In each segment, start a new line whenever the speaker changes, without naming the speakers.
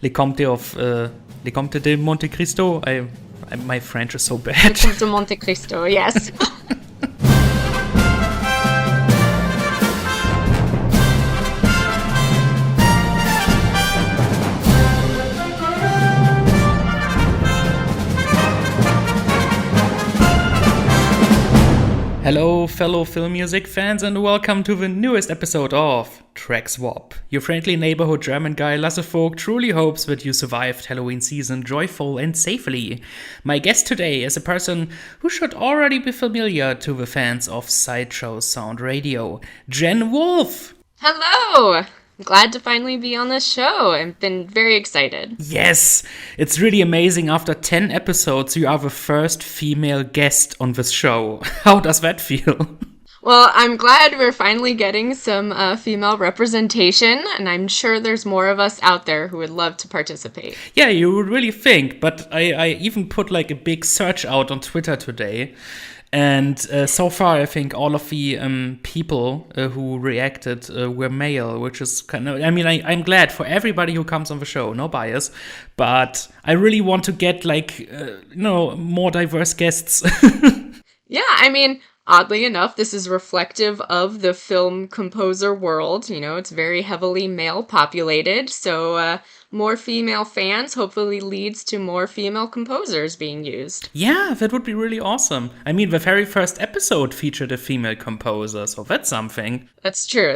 Le Comte de Monte Cristo. My French is so bad.
Le Comte de Monte Cristo, yes.
Hello, fellow film music fans, and welcome to the newest episode of Track Swap. Your friendly neighborhood German guy Lasse Vogt truly hopes that you survived Halloween season joyful and safely. My guest today is a person who should already be familiar to the fans of Sideshow Sound Radio, Jen Wolf.
Hello! I'm glad to finally be on this show. I've been very excited.
Yes, it's really amazing. After 10 episodes, you are the first female guest on this show. How does that feel?
Well, I'm glad we're finally getting some female representation, and I'm sure there's more of us out there who would love to participate.
Yeah, you would really think, but I even put like a big search out on Twitter today. And so far, I think all of the people who reacted were male, which is kind of, I'm glad for everybody who comes on the show, no bias, but I really want to get more diverse guests.
Yeah, oddly enough, this is reflective of the film composer world. It's very heavily male populated, so more female fans hopefully leads to more female composers being used.
Yeah, that would be really awesome. The very first episode featured a female composer, so that's something.
That's true.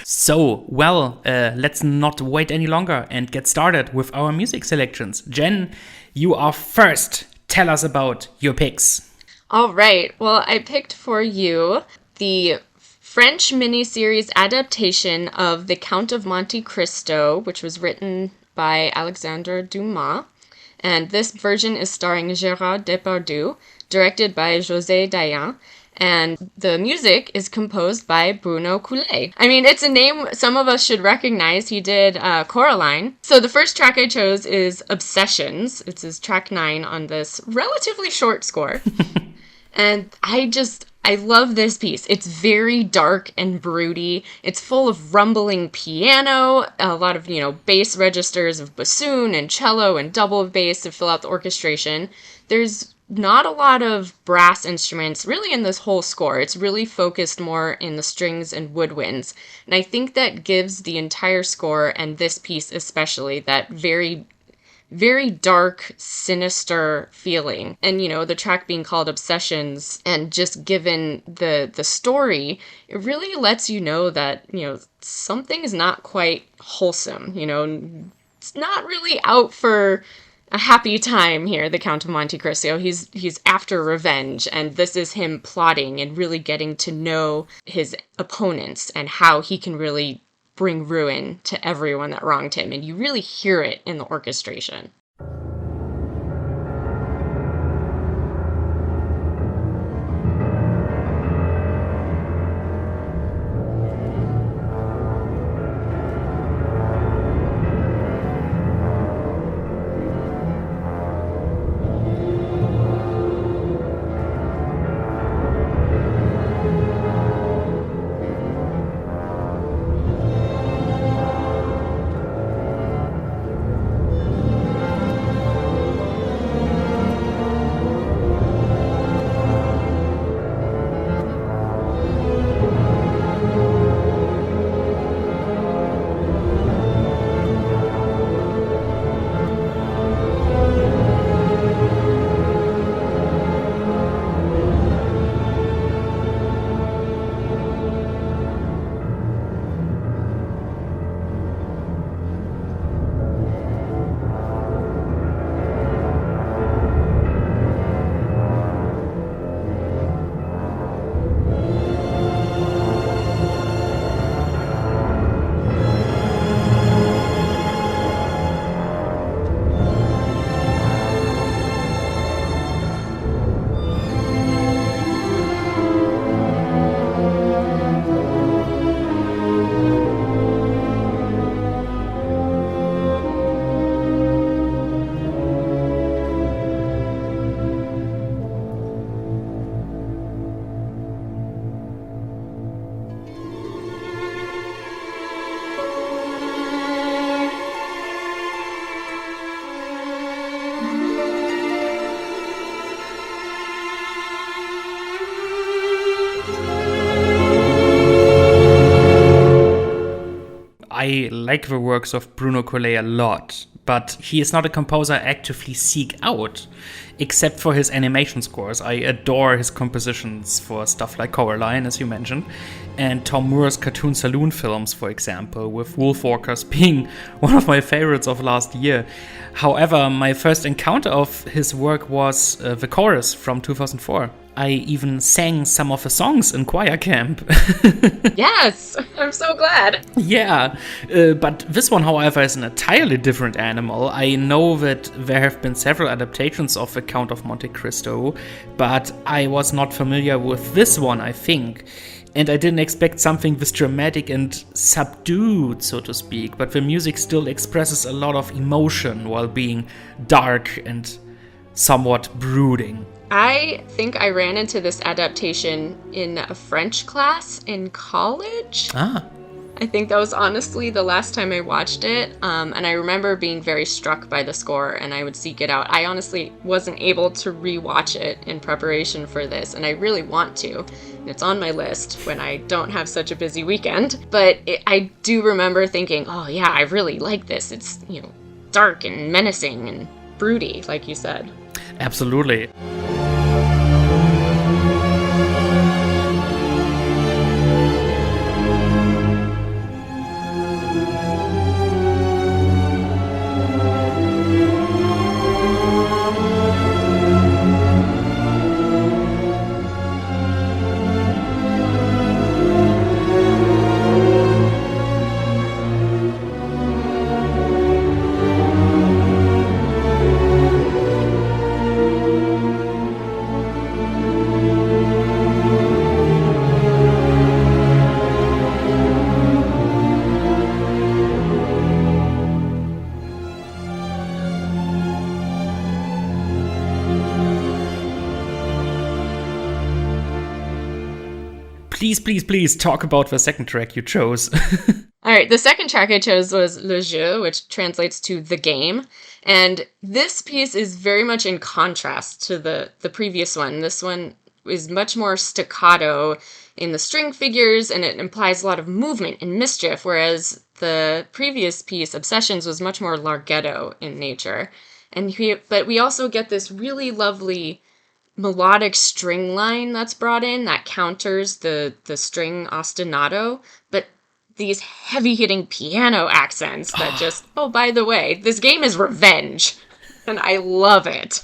So, let's not wait any longer and get started with our music selections. Jen, you are first. Tell us about your picks.
All right. Well, I picked for you the French miniseries adaptation of The Count of Monte Cristo, which was written by Alexandre Dumas. And this version is starring Gérard Depardieu, directed by José Dayan, and the music is composed by Bruno Coulet. It's a name some of us should recognize. He did Coraline. So the first track I chose is Obsessions. It's his track 9 on this relatively short score. And I love this piece. It's very dark and broody. It's full of rumbling piano, a lot of, bass registers of bassoon and cello and double bass to fill out the orchestration. There's not a lot of brass instruments really in this whole score. It's really focused more in the strings and woodwinds. And I think that gives the entire score, and this piece especially, that very very dark, sinister feeling. And, the track being called Obsessions, and just given the story, it really lets you know that, something is not quite wholesome. It's not really out for a happy time here, the Count of Monte Cristo. He's after revenge, and this is him plotting and really getting to know his opponents and how he can really bring ruin to everyone that wronged him, and you really hear it in the orchestration.
I like the works of Bruno Collet a lot, but he is not a composer I actively seek out, except for his animation scores. I adore his compositions for stuff like Coraline, as you mentioned, and Tom Moore's Cartoon Saloon films, for example, with Wolfwalkers being one of my favorites of last year. However, my first encounter of his work was the chorus from 2004. I even sang some of the songs in choir camp.
Yes, I'm so glad.
Yeah, but this one, however, is an entirely different animal. I know that there have been several adaptations of The Count of Monte Cristo, but I was not familiar with this one, I think. And I didn't expect something this dramatic and subdued, so to speak, but the music still expresses a lot of emotion while being dark and somewhat brooding.
I think I ran into this adaptation in a French class in college. I think that was honestly the last time I watched it, and I remember being very struck by the score, and I would seek it out. I honestly wasn't able to rewatch it in preparation for this, and I really want to. And it's on my list when I don't have such a busy weekend. But I do remember thinking, oh yeah, I really like this. It's, dark and menacing and broody, like you said.
Absolutely. Please talk about the second track you chose.
All right, the second track I chose was Le Jeu, which translates to the game. And this piece is very much in contrast to the previous one. This one is much more staccato in the string figures, and it implies a lot of movement and mischief, whereas the previous piece, Obsessions, was much more larghetto in nature. But we also get this really lovely melodic string line that's brought in that counters the string ostinato, but these heavy-hitting piano accents that just, oh, by the way, this game is revenge, and I love it.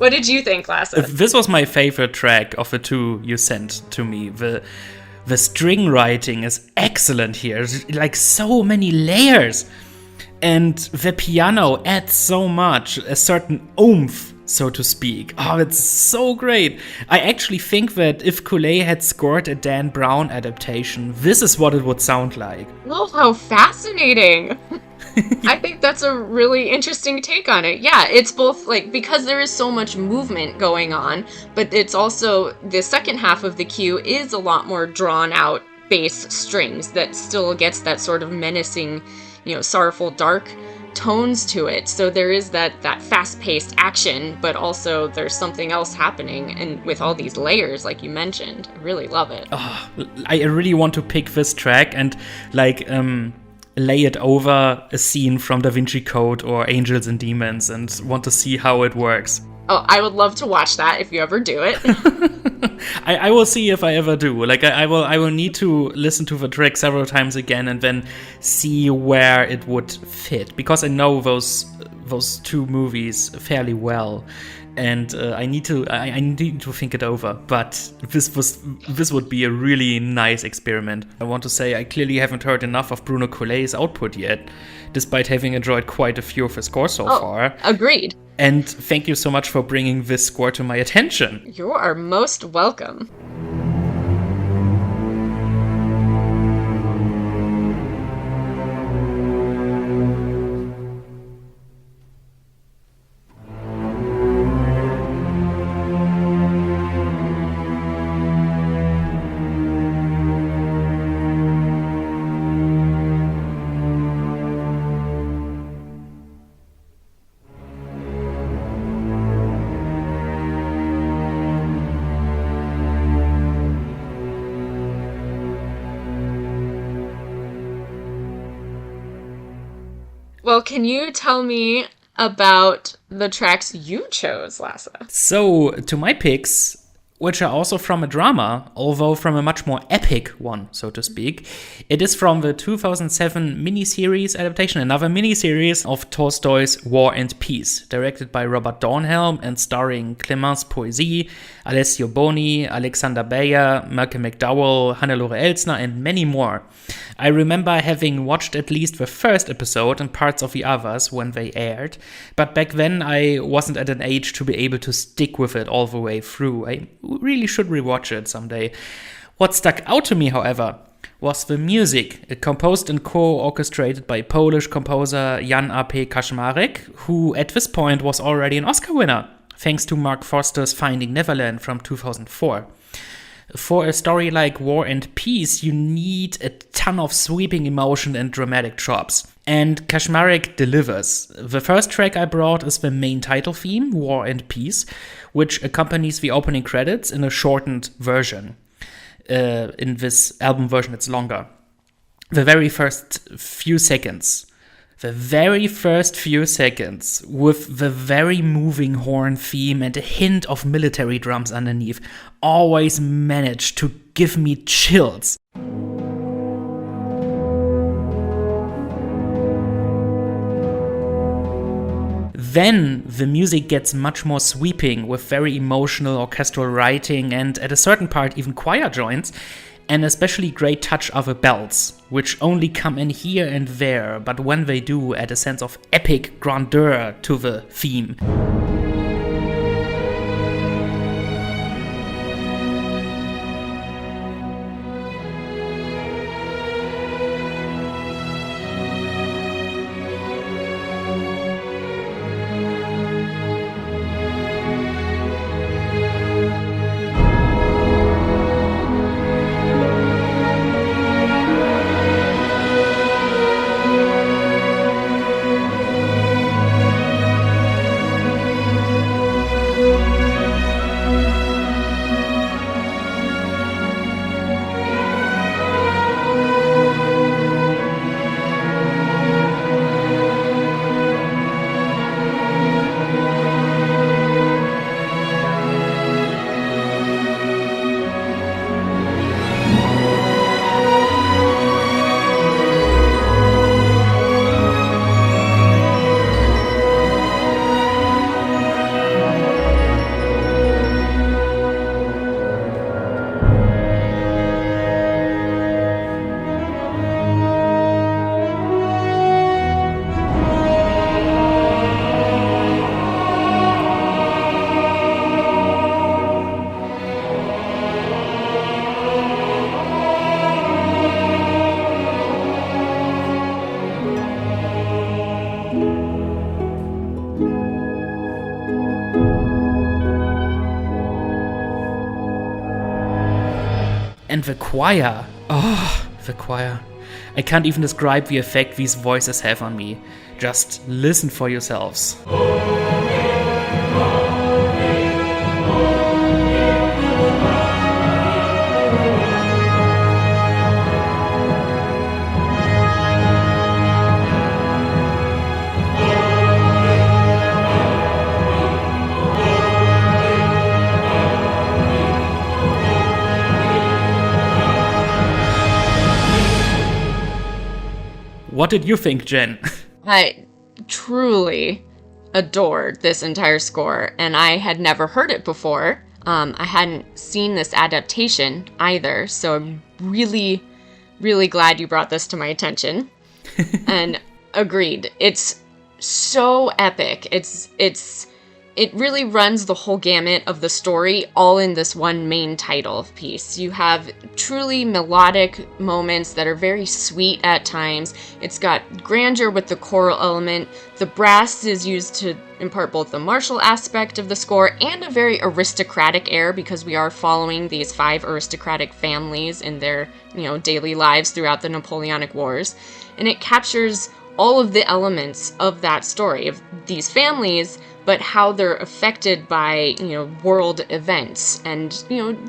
What did you think, Lasse?
This was my favorite track of the two you sent to me. The string writing is excellent here. Like so many layers. And the piano adds so much, a certain oomph, so to speak. Oh, it's so great. I actually think that if Coulet had scored a Dan Brown adaptation, this is what it would sound like.
Oh, how fascinating. I think that's a really interesting take on it. Yeah, it's both like, because there is so much movement going on, but it's also, the second half of the cue is a lot more drawn out bass strings that still gets that sort of menacing, sorrowful, dark tones to it. So there is that fast-paced action, but also there's something else happening, and with all these layers, like you mentioned. I really love it.
Oh, I really want to pick this track and lay it over a scene from Da Vinci Code or Angels and Demons and want to see how it works.
Oh, I would love to watch that if you ever do it.
I will see if I ever do. Like I will need to listen to the track several times again and then see where it would fit, because I know those two movies fairly well, and I need to think it over. But this would be a really nice experiment. I want to say I clearly haven't heard enough of Bruno Coulet's output yet, despite having enjoyed quite a few of his scores so far.
Agreed.
And thank you so much for bringing this score to my attention.
You are most welcome. Well, can you tell me about the tracks you chose, Lasse?
So, to my picks, which are also from a drama, although from a much more epic one, so to speak. It is from the 2007 miniseries adaptation, another miniseries of Tolstoy's War and Peace, directed by Robert Dornhelm and starring Clémence Poésy, Alessio Boni, Alexander Beyer, Malcolm McDowell, Hannelore Elsner, and many more. I remember having watched at least the first episode and parts of the others when they aired, but back then I wasn't at an age to be able to stick with it all the way through. I really should rewatch it someday. What stuck out to me, however, was the music, composed and co-orchestrated by Polish composer Jan A.P. Kaczmarek, who at this point was already an Oscar winner, thanks to Mark Foster's Finding Neverland from 2004. For a story like War and Peace, you need a ton of sweeping emotion and dramatic chops. And Kaczmarek delivers. The first track I brought is the main title theme, War and Peace, which accompanies the opening credits in a shortened version. In this album version, it's longer. The very first few seconds with the very moving horn theme and a hint of military drums underneath, always manage to give me chills. Then the music gets much more sweeping with very emotional orchestral writing and at a certain part even choir joints. An especially great touch are the bells, which only come in here and there, but when they do, add a sense of epic grandeur to the theme. And the choir. Oh, the choir. I can't even describe the effect these voices have on me. Just listen for yourselves. What did you think, Jen?
I truly adored this entire score, and I had never heard it before. I hadn't seen this adaptation either, so I'm really, really glad you brought this to my attention. And agreed, it's so epic. It really runs the whole gamut of the story all in this one main title piece. You have truly melodic moments that are very sweet at times. It's got grandeur with the choral element. The brass is used to impart both the martial aspect of the score and a very aristocratic air, because we are following these 5 aristocratic families in their, daily lives throughout the Napoleonic Wars. And it captures all of the elements of that story, of these families, but how they're affected by, world events and,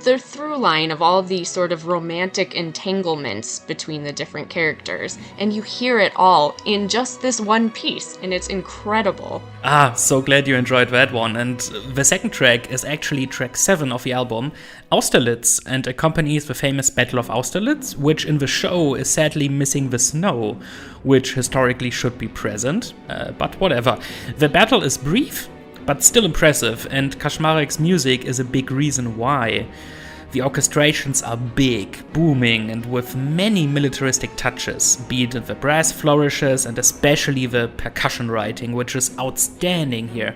the through line of all the sort of romantic entanglements between the different characters. And you hear it all in just this one piece, and it's incredible.
So glad you enjoyed that one. And the second track is actually track 7 of the album, Austerlitz, and accompanies the famous Battle of Austerlitz, which in the show is sadly missing the snow, which historically should be present, but whatever. The battle is brief, but still impressive, and Kaczmarek's music is a big reason why. The orchestrations are big, booming, and with many militaristic touches, be it in the brass flourishes and especially the percussion writing, which is outstanding here.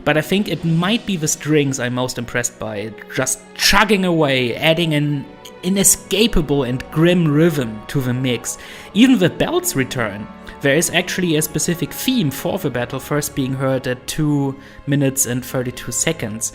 But I think it might be the strings I'm most impressed by, just chugging away, adding an inescapable and grim rhythm to the mix. Even the bells return. There is actually a specific theme for the battle, first being heard at 2 minutes and 32 seconds.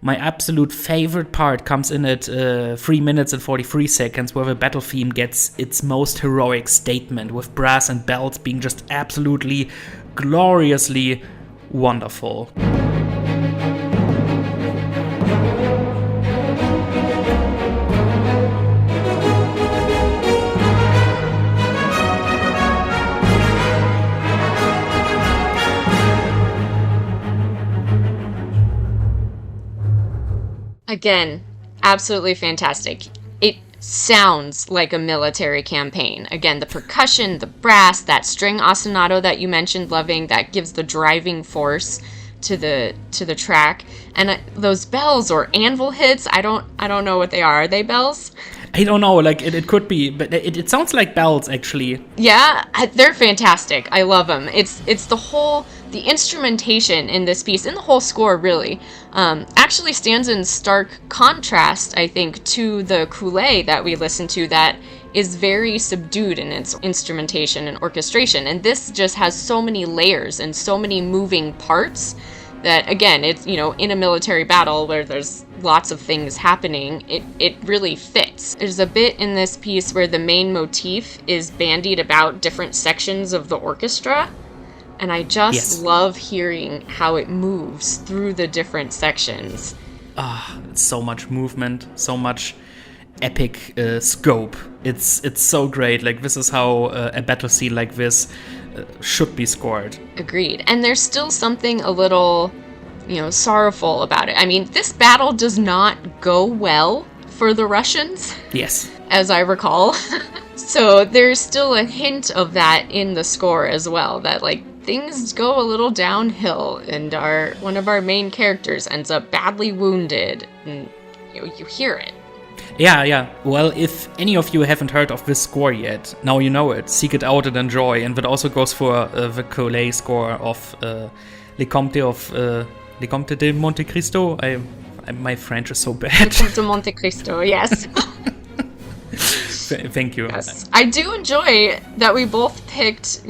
My absolute favorite part comes in at 3 minutes and 43 seconds, where the battle theme gets its most heroic statement, with brass and bells being just absolutely gloriously wonderful.
Again, absolutely fantastic. It sounds like a military campaign. Again, the percussion, the brass, that string ostinato that you mentioned loving, that gives the driving force to the track. And those bells or anvil hits, I don't know what they are. Are they bells?
I don't know, like it could be, but it sounds like bells actually.
Yeah, they're fantastic. I love them. It's the instrumentation in this piece, and the whole score really, actually stands in stark contrast, I think, to the Coulee that we listened to, that is very subdued in its instrumentation and orchestration. And this just has so many layers and so many moving parts that, again, it's, in a military battle where there's lots of things happening, it really fits. There's a bit in this piece where the main motif is bandied about different sections of the orchestra, and I just love hearing how it moves through the different sections.
It's so much movement, so much epic scope. It's so great. Like, this is how a battle scene like this should be scored.
Agreed. And there's still something a little, sorrowful about it. I mean, this battle does not go well for the Russians.
Yes.
As I recall. So there's still a hint of that in the score as well, that things go a little downhill and one of our main characters ends up badly wounded, and you hear it.
Yeah. Well, if any of you haven't heard of this score yet, now you know it. Seek it out and enjoy. And that also goes for the Collet score of Le Comte de Monte Cristo. My French is so bad.
Le Comte de Monte Cristo, yes.
Thank you.
Yes. I do enjoy that we both picked,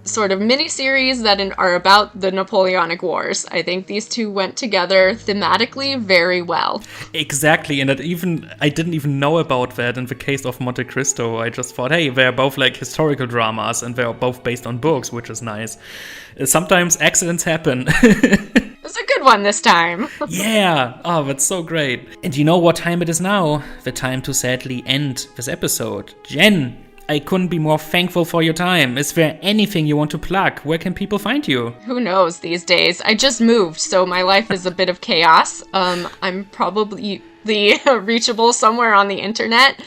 sort of miniseries that are about the Napoleonic Wars. I think these two went together thematically very well.
Exactly, and I didn't even know about that in the case of Monte Cristo. I just thought, hey, they're both historical dramas, and they're both based on books, which is nice. Sometimes accidents happen.
It's a good one this time.
Yeah, oh, that's so great. And you know what time it is now? The time to sadly end this episode. Jen, I couldn't be more thankful for your time. Is there anything you want to plug? Where can people find you?
Who knows these days? I just moved, so my life is a bit of chaos. I'm probably reachable somewhere on the internet.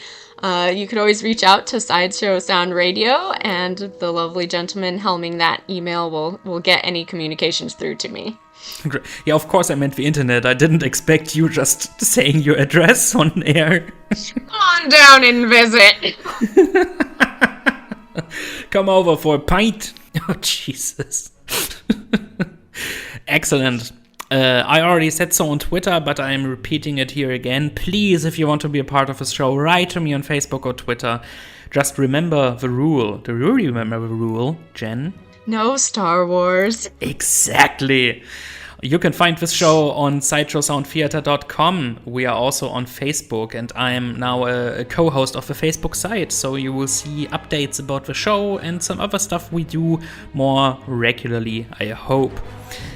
You could always reach out to Sideshow Sound Radio, and the lovely gentleman helming that email will get any communications through to me.
Yeah, of course I meant the internet. I didn't expect you just saying your address on air.
Come on down and visit.
Come over for a pint. Oh, Jesus. Excellent. I already said so on Twitter, but I'm repeating it here again. Please, if you want to be a part of the show, write to me on Facebook or Twitter. Just remember the rule. Do you remember the rule, Jen?
No Star Wars.
Exactly. You can find this show on sideshowsoundtheatrecomp. We are also on Facebook, and I am now a co-host of the Facebook site, so you will see updates about the show and some other stuff we do more regularly, I hope.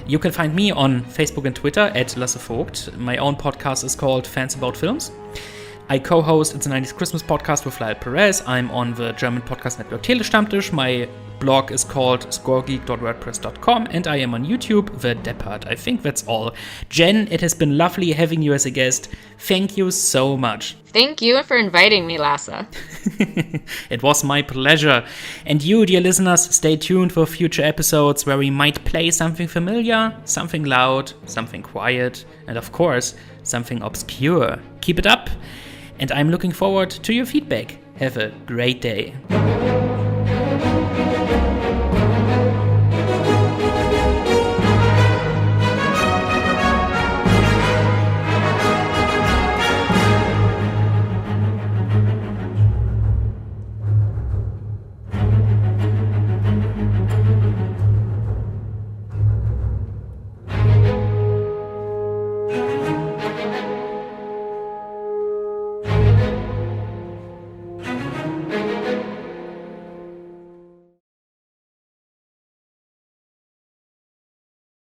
You can find me on Facebook and Twitter at Lasse Vogt. My own podcast is called Fans About Films. I co-host It's a 90s Christmas podcast with Lyle Perez. I'm on the German podcast network Telestammtisch. My blog is called scoregeek.wordpress.com, and I am on YouTube, The Deppard. I think that's all. Jen, it has been lovely having you as a guest. Thank you so much.
Thank you for inviting me, Lasse.
It was my pleasure. And you, dear listeners, stay tuned for future episodes where we might play something familiar, something loud, something quiet, and of course, something obscure. Keep it up, and I'm looking forward to your feedback. Have a great day.